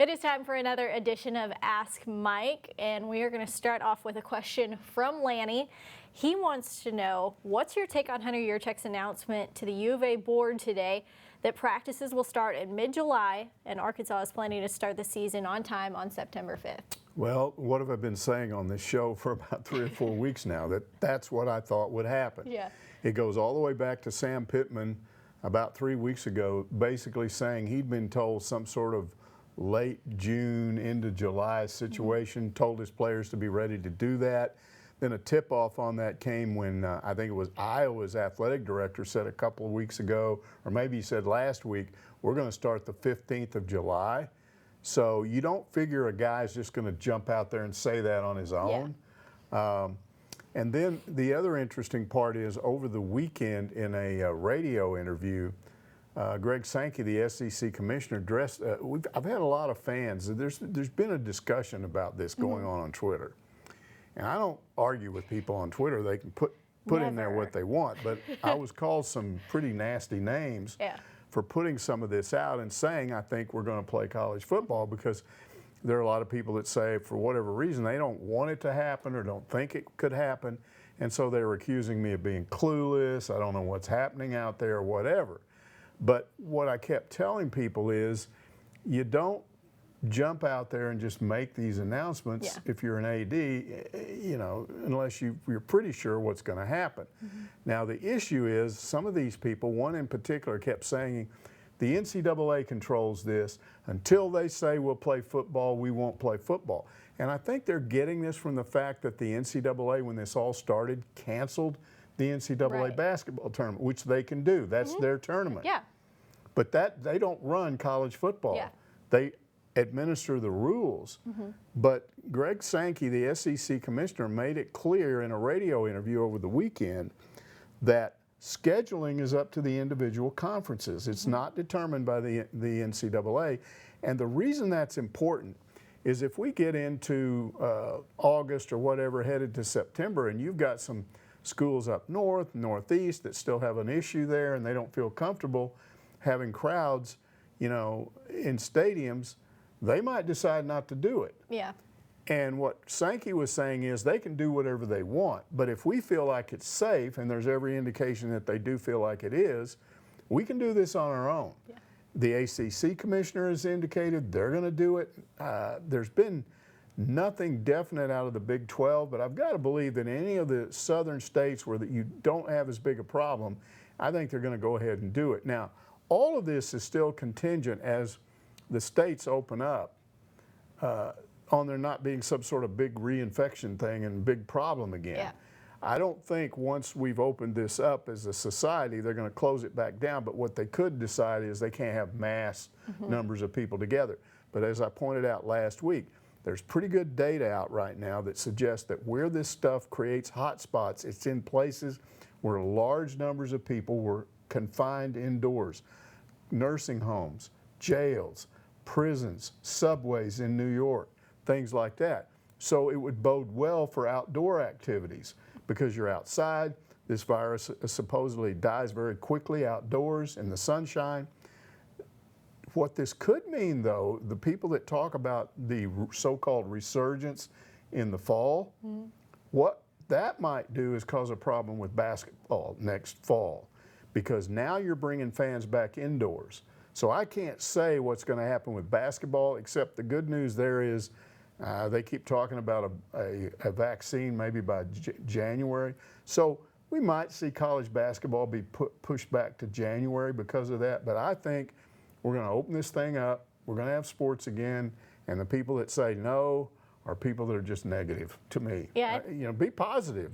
It is time for another edition of Ask Mike, and we are going to start off with a question from Lanny. He wants to know, what's your take on Hunter Yurchek's announcement to the U of A board today that practices will start in mid-July and Arkansas is planning to start the season on time on September 5th? Well, what have I been saying on this show for about 3 or 4 weeks now? That's what I thought would happen. Yeah. It goes all the way back to Sam Pittman about 3 weeks ago, basically saying he'd been told some sort of late June into July situation, told his players to be ready to do that. Then a tip-off on that came when I think it was Iowa's athletic director said a couple of weeks ago, or maybe he said last week, we're going to start the 15th of July. So you don't figure a guy's just going to jump out there and say that on his own. Yeah. And then the other interesting part is over the weekend in a radio interview, Greg Sankey, the SEC commissioner, I've had a lot of fans. There's been a discussion about this going on Twitter. And I don't argue with people on Twitter. They can put in there what they want. But I was called some pretty nasty names for putting some of this out and saying I think we're going to play college football, because there are a lot of people that say for whatever reason they don't want it to happen or don't think it could happen. And so they were accusing me of being clueless. I don't know what's happening out there or whatever. But what I kept telling people is you don't jump out there and just make these announcements if you're an AD, you know, unless you're pretty sure what's going to happen. Now, the issue is some of these people, one in particular, kept saying the NCAA controls this. Until they say we'll play football, we won't play football. And I think they're getting this from the fact that the NCAA, when this all started, canceled the NCAA basketball tournament, which they can do. That's their tournament. Yeah. But they don't run college football. Yeah. They administer the rules. But Greg Sankey, the SEC commissioner, made it clear in a radio interview over the weekend that scheduling is up to the individual conferences. It's not determined by the NCAA. And the reason that's important is if we get into August or whatever, headed to September, and you've got some schools up north, northeast that still have an issue there and they don't feel comfortable having crowds, you know, in stadiums, they might decide not to do it. Yeah. And what Sankey was saying is they can do whatever they want, but if we feel like it's safe, and there's every indication that they do feel like it is, we can do this on our own. Yeah. The ACC commissioner has indicated they're going to do it. There's been nothing definite out of the Big 12, but I've got to believe that any of the southern states where that you don't have as big a problem, I think they're going to go ahead and do it. Now, all of this is still contingent as the states open up on there not being some sort of big reinfection thing and big problem again. Yeah. I don't think once we've opened this up as a society, they're going to close it back down. But what they could decide is they can't have mass numbers of people together. But as I pointed out last week, there's pretty good data out right now that suggests that where this stuff creates hot spots, it's in places where large numbers of people were confined indoors. Nursing homes, jails, prisons, subways in New York, things like that. So it would bode well for outdoor activities because you're outside. This virus supposedly dies very quickly outdoors in the sunshine. What this could mean, though, the people that talk about the so-called resurgence in the fall, what that might do is cause a problem with basketball next fall, because now you're bringing fans back indoors. So I can't say what's going to happen with basketball, except the good news there is they keep talking about a vaccine maybe by January. So we might see college basketball be pushed back to January because of that. But I think we're going to open this thing up. We're going to have sports again. And the people that say no are people that are just negative to me. Yeah. You know, be positive.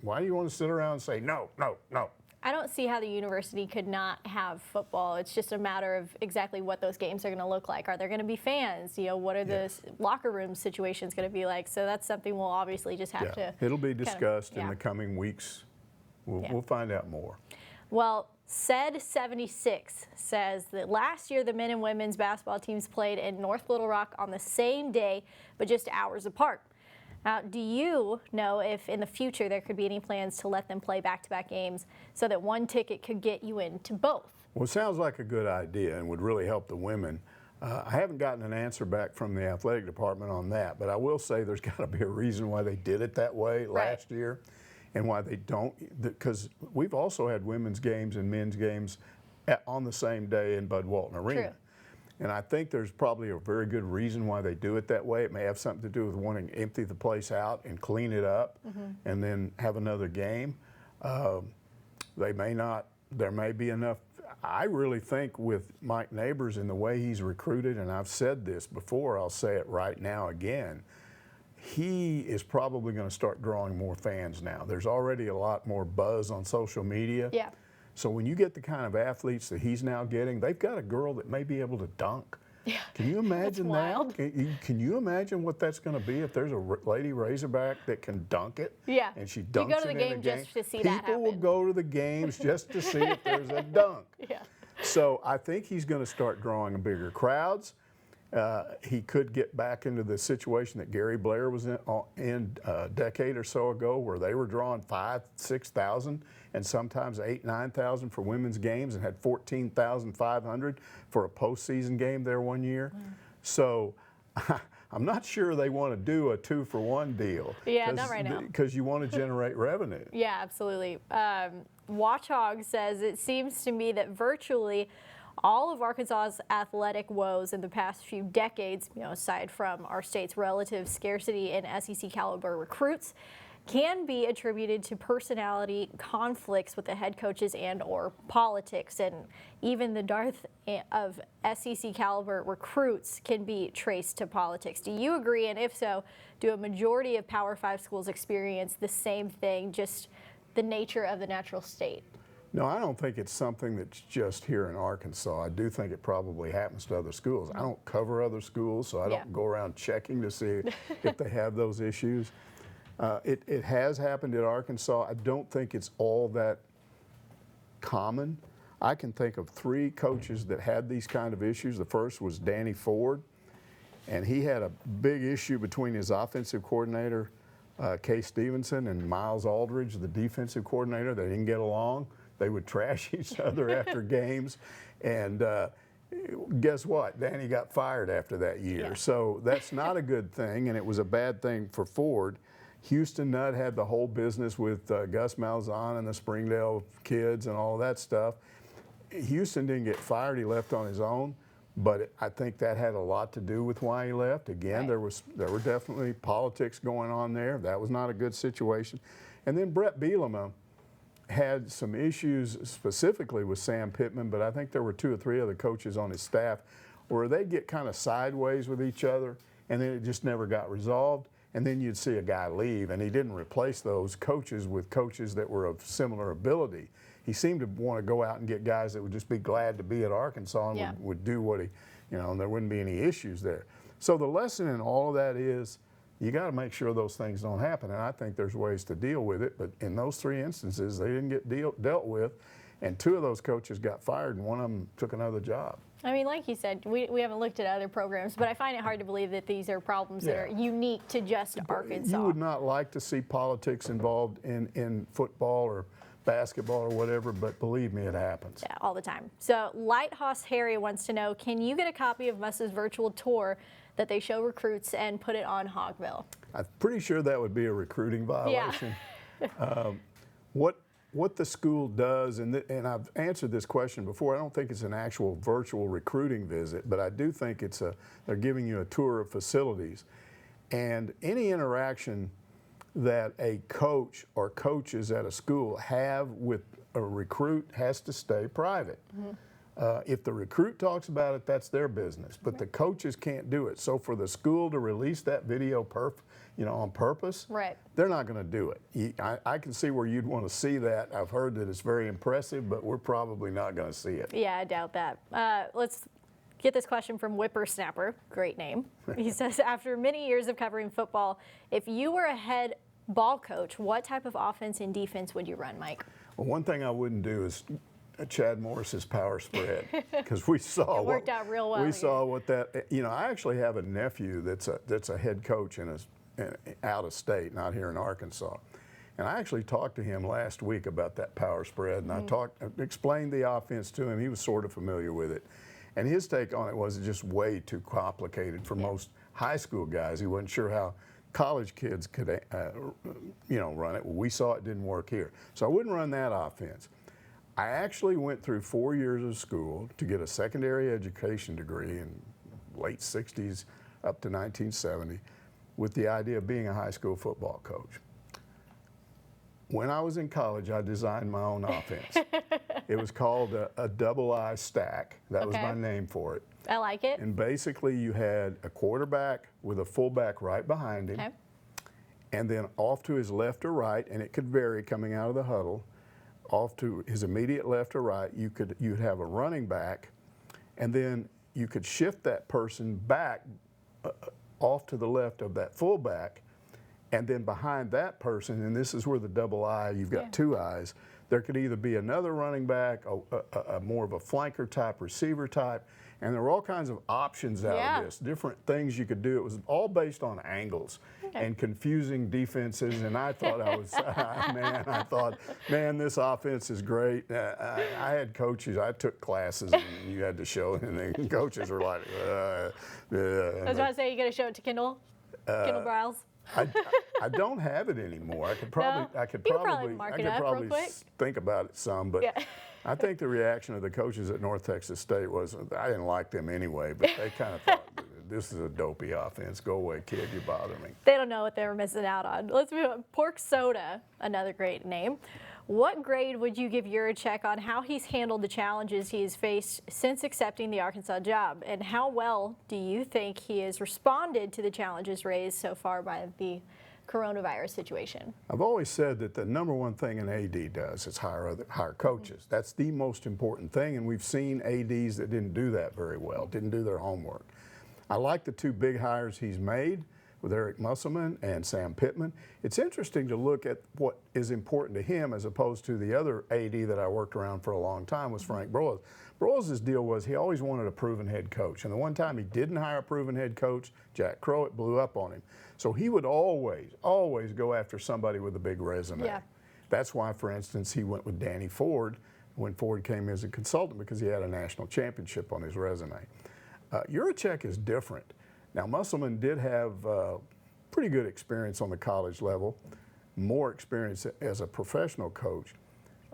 Why do you want to sit around and say no, no, no? I don't see how the university could not have football. It's just a matter of exactly what those games are going to look like. Are there going to be fans? You know, what are the locker room situations going to be like? So that's something we'll obviously just have to. It'll be discussed in the coming weeks. We'll find out more. Well, Said76 says that last year the men and women's basketball teams played in North Little Rock on the same day, but just hours apart. Now, do you know if in the future there could be any plans to let them play back-to-back games so that one ticket could get you into both? Well, it sounds like a good idea and would really help the women. I haven't gotten an answer back from the athletic department on that, but I will say there's got to be a reason why they did it that way last year and why they don't, because we've also had women's games and men's games on the same day in Bud Walton Arena. True. And I think there's probably a very good reason why they do it that way. It may have something to do with wanting to empty the place out and clean it up and then have another game. They may not, there may be enough. I really think with Mike Neighbors and the way he's recruited, and I've said this before, I'll say it right now again, he is probably going to start drawing more fans now. There's already a lot more buzz on social media. Yeah. So when you get the kind of athletes that he's now getting, they've got a girl that may be able to dunk. Yeah. Can you imagine That's that? Can you imagine what that's going to be if there's a lady Razorback that can dunk it? Yeah. And she dunks you go to the it game in a game. just to see that happen. People will go to the games just to see if there's a dunk. Yeah. So I think he's going to start drawing bigger crowds. He could get back into the situation that Gary Blair was in a decade or so ago, where they were drawing 5,000, 6,000 and sometimes 8,000, 9,000 for women's games and had 14,500 for a postseason game there one year. So I'm not sure they want to do a 2-for-1 deal. Yeah, not right now. Because you want to generate revenue. Yeah, absolutely. Watchhog says, it seems to me that virtually all of Arkansas's athletic woes in the past few decades, aside from our state's relative scarcity in SEC caliber recruits, can be attributed to personality conflicts with the head coaches and or politics. And even the dearth of SEC caliber recruits can be traced to politics. Do you agree? And if so, do a majority of Power 5 schools experience the same thing, just the nature of the natural state? No, I don't think it's something that's just here in Arkansas. I do think it probably happens to other schools. I don't cover other schools, so I don't go around checking to see if they have those issues. It has happened at Arkansas. I don't think it's all that common. I can think of 3 coaches that had these kind of issues. The first was Danny Ford, and he had a big issue between his offensive coordinator, Kay Stevenson, and Miles Aldridge, the defensive coordinator. They didn't get along. They would trash each other after games. And guess what? Danny got fired after that year. Yeah. So that's not a good thing, and it was a bad thing for Ford. Houston Nutt had the whole business with Gus Malzahn and the Springdale kids and all that stuff. Houston didn't get fired. He left on his own. But I think that had a lot to do with why he left. Again, there were definitely politics going on there. That was not a good situation. And then Brett Bielema had some issues specifically with Sam Pittman, but I think there were 2 or 3 other coaches on his staff where they'd get kind of sideways with each other, and then it just never got resolved. And then you'd see a guy leave, and he didn't replace those coaches with coaches that were of similar ability. He seemed to want to go out and get guys that would just be glad to be at Arkansas and would do what he, and there wouldn't be any issues there. So the lesson in all of that is you got to make sure those things don't happen. And I think there's ways to deal with it. But in those 3 instances, they didn't get dealt with. And 2 of those coaches got fired, and one of them took another job. I mean, like you said, we haven't looked at other programs, but I find it hard to believe that these are problems that are unique to just Arkansas. You would not like to see politics involved in football or basketball or whatever, but believe me, it happens. Yeah, all the time. So Lighthouse Harry wants to know, can you get a copy of Muss's virtual tour that they show recruits and put it on Hogville? I'm pretty sure that would be a recruiting violation. Yeah. What the school does, and I've answered this question before, I don't think it's an actual virtual recruiting visit, but I do think they're giving you a tour of facilities. And any interaction that a coach or coaches at a school have with a recruit has to stay private. If the recruit talks about it, that's their business, but the coaches can't do it. So for the school to release that video on purpose, they're not going to do it. I can see where you'd want to see that. I've heard that it's very impressive, but we're probably not going to see it. Yeah, I doubt that. Let's get this question from Whippersnapper. Great name. He says, after many years of covering football, if you were a head ball coach, what type of offense and defense would you run, Mike? Well, one thing I wouldn't do is Chad Morris's power spread, because we saw it worked out real well. We saw what that. I actually have a nephew that's a head coach out of state, not here in Arkansas, and I actually talked to him last week about that power spread, and I explained the offense to him. He was sort of familiar with it, And his take on it was just way too complicated for most high school guys. He wasn't sure how college kids could, run it. Well, we saw it didn't work here. So I wouldn't run that offense. I actually went through 4 years of school to get a secondary education degree in late 60s up to 1970 with the idea of being a high school football coach. When I was in college, I designed my own offense. It was called a double I stack. That was my name for it. I like it. And basically you had a quarterback with a fullback right behind him. And then off to his left or right, and it could vary coming out of the huddle, off to his immediate left or right, you'd have a running back, and then you could shift that person back off to the left of that fullback, and then behind that person, and this is where the double I, you've got two eyes, there could either be another running back, a more of a flanker type, receiver type, and there were all kinds of options out of this, different things you could do. It was all based on angles and confusing defenses, and I thought man, this offense is great. I had coaches, I took classes, and you had to show, and the coaches were like, I was about to say, you got to show it to Kendall Briles. I don't have it anymore. I could probably think about it some, but I think the reaction of the coaches at North Texas State was, I didn't like them anyway, but they kind of thought, this is a dopey offense. Go away, kid, you bother me. They don't know what they were missing out on. Let's move on. Pork Soda, another great name. What grade would you give Yurachek on how he's handled the challenges he has faced since accepting the Arkansas job? And how well do you think he has responded to the challenges raised so far by the coronavirus situation? I've always said that the number one thing an AD does is hire coaches. That's the most important thing, and we've seen ADs that didn't do that very well, didn't do their homework. I like the two big hires he's made with Eric Musselman and Sam Pittman. It's interesting to look at what is important to him as opposed to the other AD that I worked around for a long time was Frank Broyles. Broyles' deal was he always wanted a proven head coach, and the one time he didn't hire a proven head coach, Jack Crow, it blew up on him. So he would always go after somebody with a big resume. That's why, for instance, he went with Danny Ford when Ford came as a consultant, because he had a national championship on his resume. Yurachek is different. Now, Musselman did have pretty good experience on the college level, more experience as a professional coach.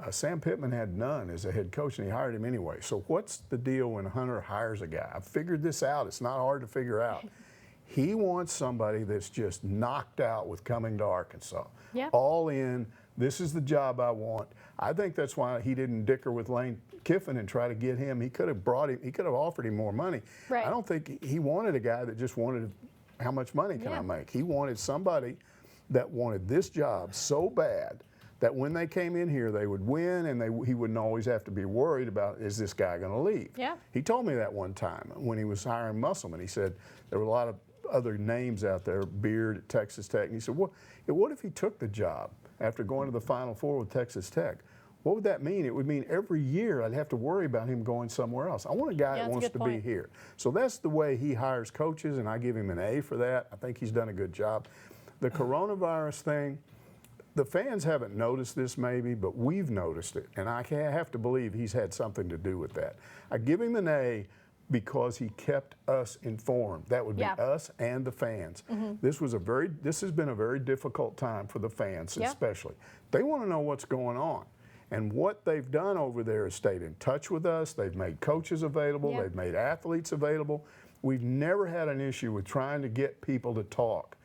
Sam Pittman had none as a head coach, and he hired him anyway. So what's the deal when Hunter hires a guy? I've figured this out. It's not hard to figure out. He wants somebody that's just knocked out with coming to Arkansas. All in, this is the job I want. I think that's why he didn't dicker with Lane Kiffin and try to get him. He could have brought him, he could have offered him more money. I don't think he wanted a guy that just wanted, how much money can I make? He wanted somebody that wanted this job so bad that when they came in here, they would win, and he wouldn't always have to be worried about, is this guy going to leave? He told me that one time when he was hiring Musselman. He said there were a lot of other names out there, Beard at Texas Tech, and he said, what if he took the job after going to the Final Four with Texas Tech? What would that mean? It would mean every year I'd have to worry about him going somewhere else. I want a guy that wants to be here. So that's the way he hires coaches, and I give him an A for that. I think he's done a good job. The coronavirus thing, the fans haven't noticed this maybe, but we've noticed it, and I have to believe he's had something to do with that. I give him an A because he kept us informed. That would be us and the fans. This has been a very difficult time for the fans, especially. They want to know what's going on. And what they've done over there is stayed in touch with us. They've made coaches available. They've made athletes available. We've never had an issue with trying to get people to talk.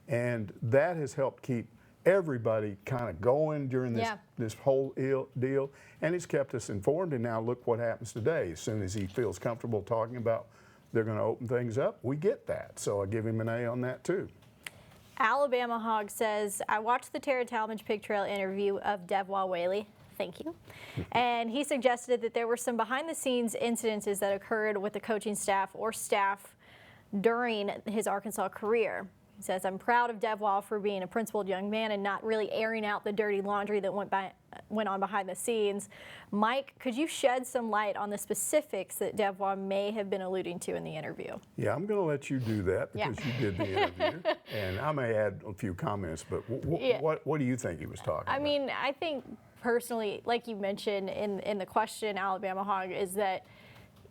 And that has helped keep everybody kind of going during this whole deal. And it's kept us informed. And now look what happens today. As soon as he feels comfortable talking about they're going to open things up, we get that. So I give him an A on that too. Alabama Hog says, I watched the Tara Talmadge Pig Trail interview of Devwa Whaley. Thank you. And he suggested that there were some behind-the-scenes incidences that occurred with the coaching staff or staff during his Arkansas career. He says, I'm proud of Devwa for being a principled young man and not really airing out the dirty laundry that went on behind the scenes. Mike, could you shed some light on the specifics that Devwa may have been alluding to in the interview? Yeah, I'm going to let you do that because you did the interview. And I may add a few comments, but what do you think he was talking about? I mean, I think personally, like you mentioned in the question, Alabama Hog, is that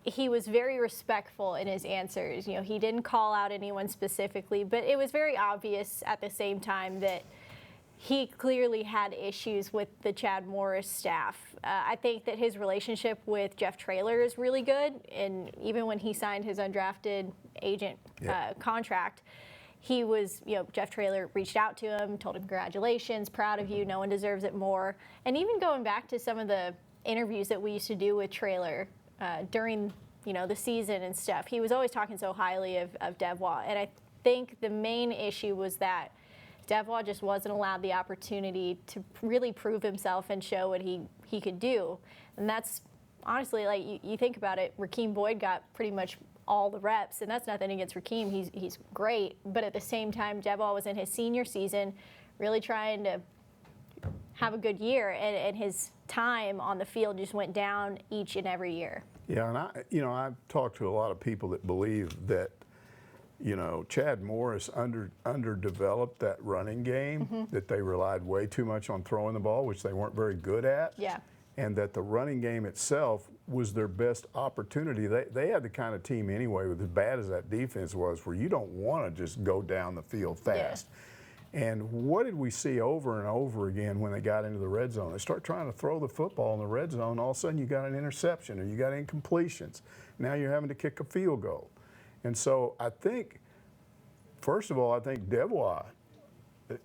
he was very respectful in his answers. You know, he didn't call out anyone specifically, but it was very obvious at the same time that he clearly had issues with the Chad Morris staff. I think that his relationship with Jeff Traylor is really good, and even when he signed his undrafted agent contract, he was, you know, Jeff Traylor reached out to him, told him congratulations, proud of you, no one deserves it more. And even going back to some of the interviews that we used to do with Traylor during, you know, the season and stuff, he was always talking so highly of Devois. And I think the main issue was that Devois just wasn't allowed the opportunity to really prove himself and show what he could do. And that's honestly, like, you think about it, Rakeem Boyd got pretty much all the reps, and that's nothing against Rakeem. He's great. But at the same time, Devois was in his senior season really trying to have a good year, and his time on the field just went down each and every year. Yeah, and I've talked to a lot of people that believe that, you know, Chad Morris underdeveloped that running game, that they relied way too much on throwing the ball, which they weren't very good at. Yeah. And that the running game itself was their best opportunity. They had the kind of team anyway, with as bad as that defense was, where you don't want to just go down the field fast. Yeah. And what did we see over and over again when they got into the red zone? They start trying to throw the football in the red zone, all of a sudden you got an interception or you got incompletions. Now you're having to kick a field goal. And so I think, first of all, I think Devois,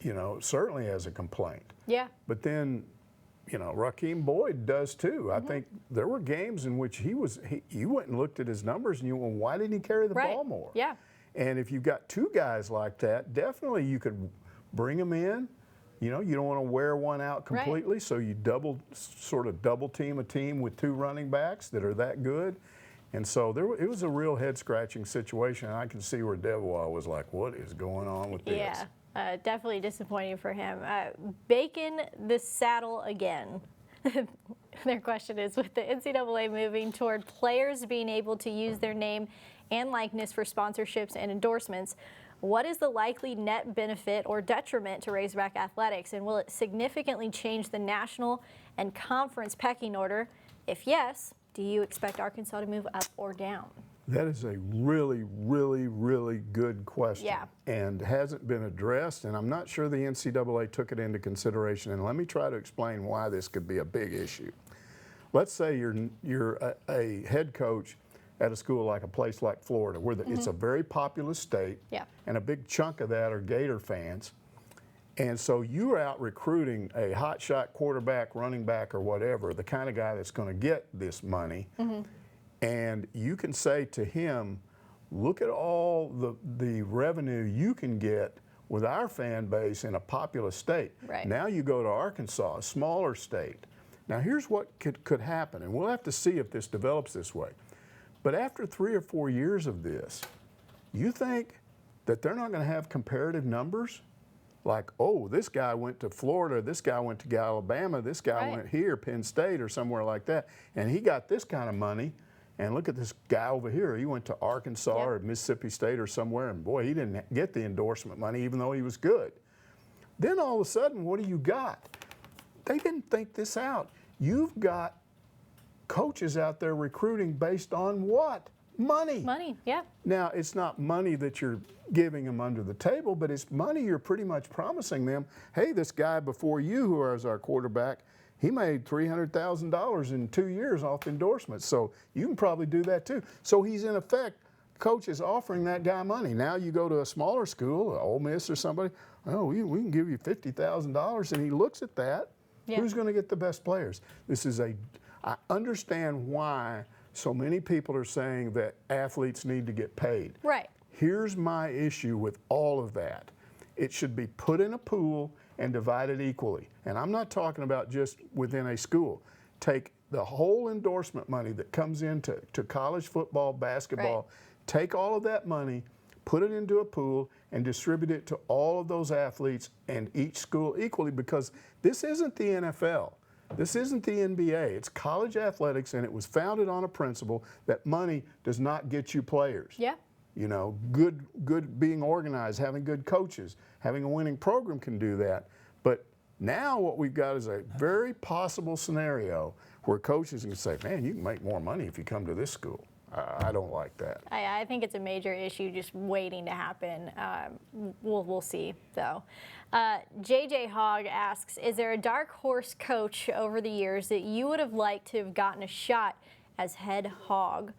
you know, certainly has a complaint. Yeah. But then, you know, Rakeem Boyd does too. I think there were games in which you went and looked at his numbers and you went, why didn't he carry the ball more? Yeah. And if you've got two guys like that, definitely you could bring them in. You know, you don't want to wear one out completely, so you sort of double team a team with two running backs that are that good. And so it was a real head-scratching situation, and I can see where Devois was like, what is going on with this? Yeah, definitely disappointing for him. Bacon the saddle again. Their question is, with the NCAA moving toward players being able to use their name and likeness for sponsorships and endorsements, what is the likely net benefit or detriment to Razorback athletics, and will it significantly change the national and conference pecking order? If yes, do you expect Arkansas to move up or down? That is a really, really, really good question. Yeah. And hasn't been addressed, and I'm not sure the NCAA took it into consideration. And let me try to explain why this could be a big issue. Let's say you're a head coach at a school like a place like Florida, where it's a very populous state, and a big chunk of that are Gator fans. And so you're out recruiting a hotshot quarterback, running back, or whatever, the kind of guy that's going to get this money. And you can say to him, look at all the revenue you can get with our fan base in a populous state. Right. Now you go to Arkansas, a smaller state. Now here's what could happen, and we'll have to see if this develops this way. But after 3 or 4 years of this, you think that they're not going to have comparative numbers? Like, oh, this guy went to Florida, this guy went to Alabama, this guy went here, Penn State or somewhere like that, and he got this kind of money. And look at this guy over here. He went to Arkansas or Mississippi State or somewhere, and boy, he didn't get the endorsement money even though he was good. Then all of a sudden, what do you got? They didn't think this out. You've got coaches out there recruiting based on what? Money. Money, yeah. Now, it's not money that you're giving them under the table, but it's money you're pretty much promising them. Hey, this guy before you, who was our quarterback, he made $300,000 in 2 years off endorsements. So you can probably do that too. So he's in effect, coach is offering that guy money. Now you go to a smaller school, Ole Miss or somebody, oh, we can give you $50,000, and he looks at that. Who's going to get the best players? I understand why so many people are saying that athletes need to get paid. Right. Here's my issue with all of that. It should be put in a pool and divided equally. And I'm not talking about just within a school. Take the whole endorsement money that comes into college football, basketball, take all of that money, put it into a pool, and distribute it to all of those athletes and each school equally, because this isn't the NFL. This isn't the NBA. It's college athletics, and it was founded on a principle that money does not get you players. Yeah. You know, good being organized, having good coaches, having a winning program can do that. But now what we've got is a very possible scenario where coaches can say, man, you can make more money if you come to this school. I don't like that. I think it's a major issue just waiting to happen. We'll see, though. JJ Hogg asks, is there a dark horse coach over the years that you would have liked to have gotten a shot as head hog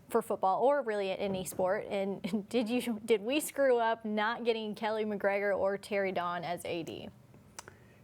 for football or really in any sport? And did we screw up not getting Kelly McGregor or Terry Don as AD?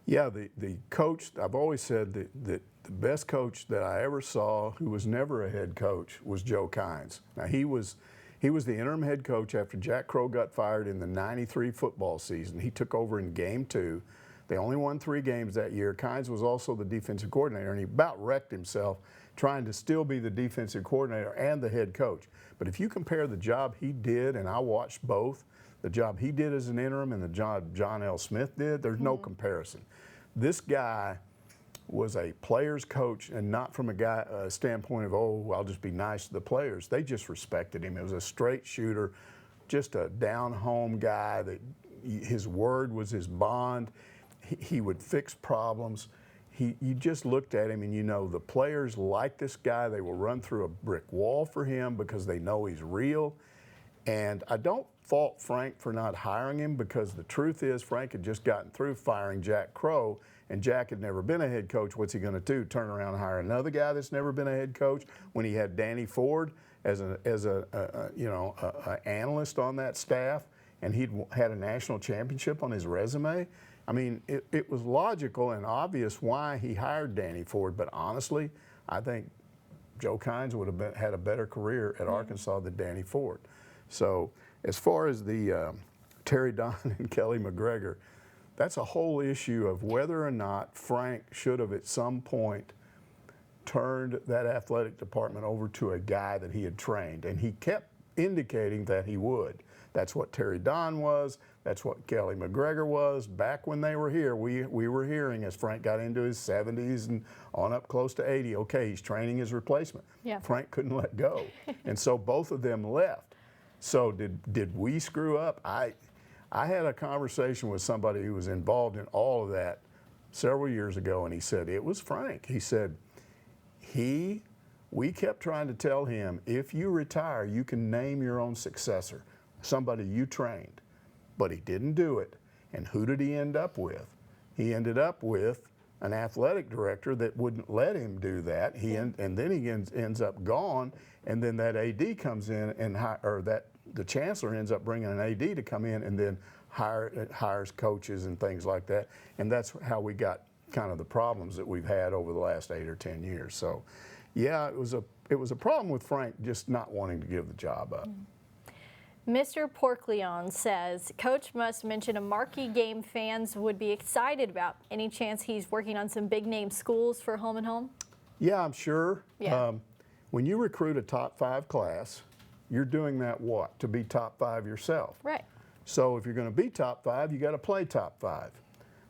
Yeah, the coach, I've always said that the best coach that I ever saw who was never a head coach was Joe Kynes. Now, he was the interim head coach after Jack Crow got fired in the '93 football season. He took over in game 2. They only won 3 games that year. Kynes was also the defensive coordinator, and he about wrecked himself trying to still be the defensive coordinator and the head coach. But if you compare the job he did, and I watched both, the job he did as an interim and the job John L. Smith did, there's no comparison. This guy was a player's coach, and not from a standpoint of, oh, I'll just be nice to the players. They just respected him. It was a straight shooter, just a down-home guy that his word was his bond. He would fix problems. You just looked at him and you know the players like this guy. They will run through a brick wall for him because they know he's real. And I don't fault Frank for not hiring him, because the truth is Frank had just gotten through firing Jack Crow, and Jack had never been a head coach. What's he going to do? Turn around and hire another guy that's never been a head coach when he had Danny Ford as an analyst on that staff, and he'd had a national championship on his resume? I mean, it was logical and obvious why he hired Danny Ford, but honestly, I think Joe Kynes would have had a better career at Arkansas than Danny Ford. So as far as the Terry Don and Kelly McGregor, that's a whole issue of whether or not Frank should have at some point turned that athletic department over to a guy that he had trained, and he kept indicating that he would. That's what Terry Don was. That's what Kelly McGregor was. Back when they were here, we were hearing, as Frank got into his 70s and on up close to 80, okay, he's training his replacement. Yeah. Frank couldn't let go. And so both of them left. So did we screw up? I had a conversation with somebody who was involved in all of that several years ago, and he said, it was Frank. He said, we kept trying to tell him, if you retire, you can name your own successor, somebody you trained. But he didn't do it. And who did he end up with? He ended up with an athletic director that wouldn't let him do that. And then he ends up gone, and then that AD comes in, and the chancellor ends up bringing an AD to come in and then hires coaches and things like that. And that's how we got kind of the problems that we've had over the last 8 or 10 years. So, yeah, it was a problem with Frank just not wanting to give the job up. Mr. Porkleon says, Coach must mention a marquee game fans would be excited about. Any chance he's working on some big-name schools for home and home? Yeah, I'm sure. Yeah. When you recruit a top 5 class, you're doing that what? To be top 5 yourself. Right. So if you're going to be top 5, you got to play top 5.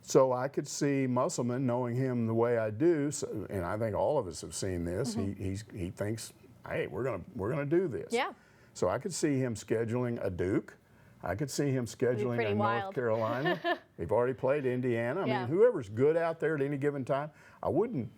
So I could see Musselman, knowing him the way I do, and I think all of us have seen this. He thinks, hey, we're gonna do this. Yeah. So I could see him scheduling a Duke. I could see him scheduling a North Carolina. They've already played Indiana. I mean, whoever's good out there at any given time, I wouldn't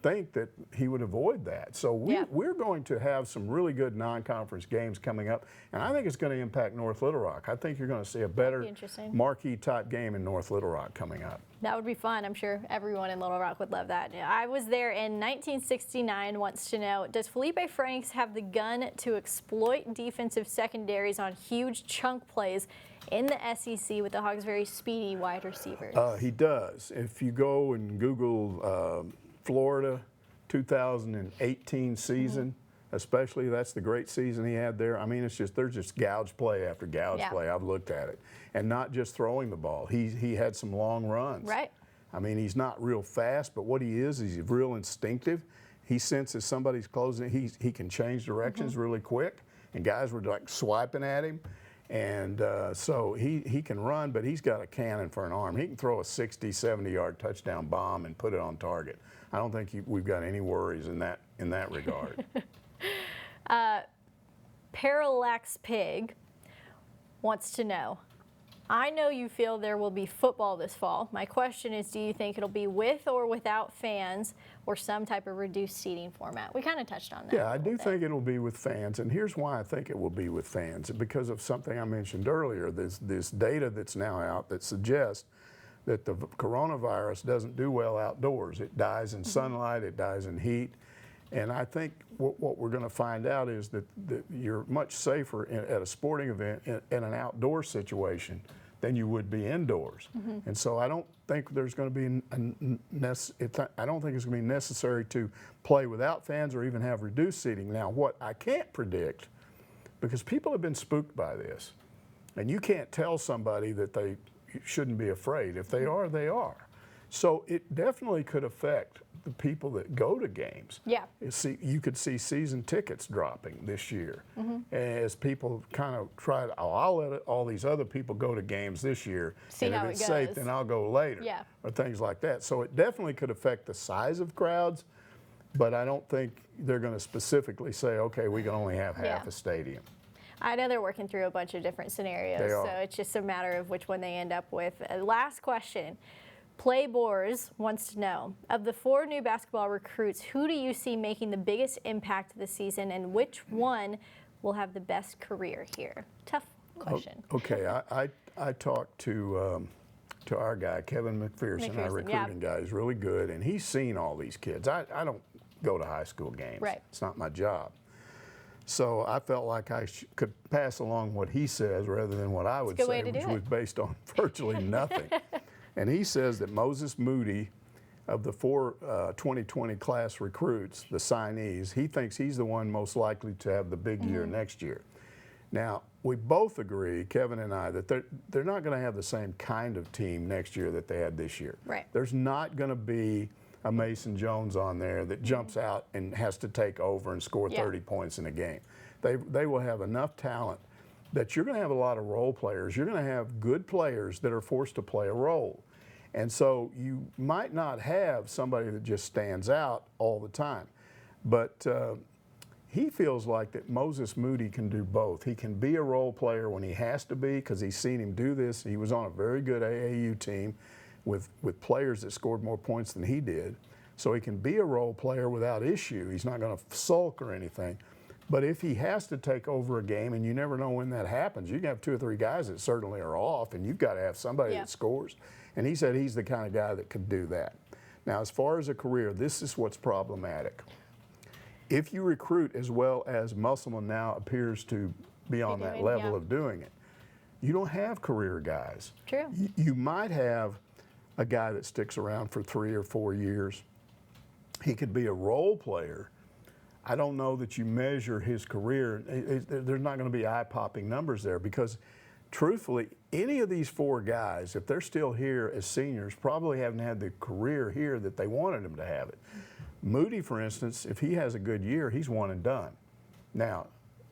think that he would avoid that. So we're going to have some really good non-conference games coming up, and I think it's going to impact North Little Rock. I think you're going to see a better marquee-type game in North Little Rock coming up. That would be fun. I'm sure everyone in Little Rock would love that. I was there in 1969, wants to know, does Felipe Franks have the gun to exploit defensive secondaries on huge chunk plays in the SEC with the Hogs' very speedy wide receivers? He does. If you go and Google Florida 2018 season, especially, that's the great season he had there. I mean, there's just gouge play after gouge play. I've looked at it. And not just throwing the ball. He had some long runs. Right. I mean, he's not real fast, but what he is he's real instinctive. He senses somebody's closing. He can change directions really quick, and guys were like swiping at him. And so he can run, but he's got a cannon for an arm. He can throw a 60, 70-yard touchdown bomb and put it on target. I don't think we've got any worries in that regard. Parallax Pig wants to know, I know you feel there will be football this fall. My question is, do you think it'll be with or without fans or some type of reduced seating format? We kind of touched on that. Yeah, I do think it'll be with fans, and here's why I think it will be with fans. Because of something I mentioned earlier, this data that's now out that suggests that the coronavirus doesn't do well outdoors. It dies in sunlight, it dies in heat. And I think what we're going to find out is that you're much safer at a sporting event in an outdoor situation than you would be indoors. And so I don't think there's going to be I don't think it's going to be necessary to play without fans or even have reduced seating. Now, what I can't predict, because people have been spooked by this, and you can't tell somebody that they shouldn't be afraid. If they are, they are. So it definitely could affect the people that go to games. Yeah. You could see season tickets dropping this year as people kind of try to, I'll let all these other people go to games this year, and if it's safe, then I'll go later, or things like that. So it definitely could affect the size of crowds, but I don't think they're going to specifically say, okay, we can only have half a stadium. I know they're working through a bunch of different scenarios, so it's just a matter of which one they end up with. Last question. Playboars wants to know, of the 4 new basketball recruits, who do you see making the biggest impact this season, and which one will have the best career here? Tough question. Okay, I talked to our guy, Kevin McPherson, our recruiting guy. He's really good, and he's seen all these kids. I don't go to high school games. Right. It's not my job. So I felt like I could pass along what he says rather than what I would say, which was based on virtually nothing. And he says that Moses Moody, of the 4 2020 class recruits, the signees, he thinks he's the one most likely to have the big year next year. Now, we both agree, Kevin and I, that they're not going to have the same kind of team next year that they had this year. Right. There's not going to be a Mason Jones on there that jumps out and has to take over and score 30 points in a game. They will have enough talent that you're going to have a lot of role players. You're going to have good players that are forced to play a role. And so you might not have somebody that just stands out all the time. But he feels like that Moses Moody can do both. He can be a role player when he has to be, because he's seen him do this. He was on a very good AAU team with players that scored more points than he did. So he can be a role player without issue. He's not going to sulk or anything. But if he has to take over a game, and you never know when that happens, you can have 2 or 3 guys that certainly are off, and you've got to have somebody that scores. And he said he's the kind of guy that could do that. Now, as far as a career, this is what's problematic. If you recruit as well as Musselman now appears to be on that level of doing it, you don't have career guys. True. You might have a guy that sticks around for 3 or 4 years. He could be a role player. I don't know that you measure his career. There's not going to be eye-popping numbers there, because truthfully, any of these 4 guys, if they're still here as seniors, probably haven't had the career here that they wanted them to have it. Moody, for instance, if he has a good year, he's one and done. Now,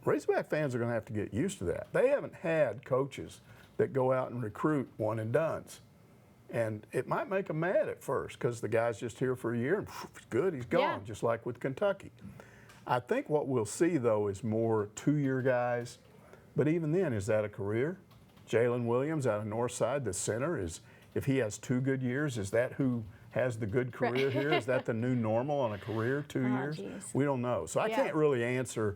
Razorback fans are going to have to get used to that. They haven't had coaches that go out and recruit one and dones. And it might make them mad at first, because the guy's just here for a year and it's good, he's gone, just like with Kentucky. I think what we'll see, though, is more 2-year guys. But even then, is that a career? Jalen Williams out of Northside, the center, if he has 2 good years, is that who has the good career here? Is that the new normal on a career, 2 years? Geez. We don't know. So I can't really answer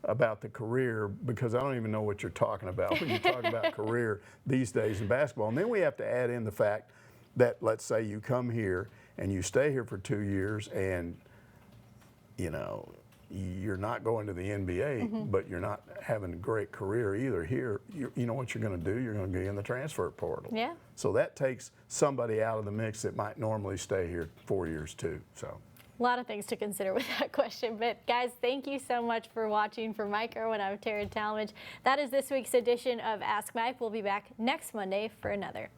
about the career, because I don't even know what you're talking about when you talk about career these days in basketball. And then we have to add in the fact that, let's say you come here and you stay here for 2 years, and you're not going to the NBA, but you're not having a great career either here. You know what you're going to do? You're going to be in the transfer portal. Yeah. So that takes somebody out of the mix that might normally stay here 4 years too. So. A lot of things to consider with that question. But guys, thank you so much for watching. For Mike Irwin, I'm Taryn Talmadge. That is this week's edition of Ask Mike. We'll be back next Monday for another.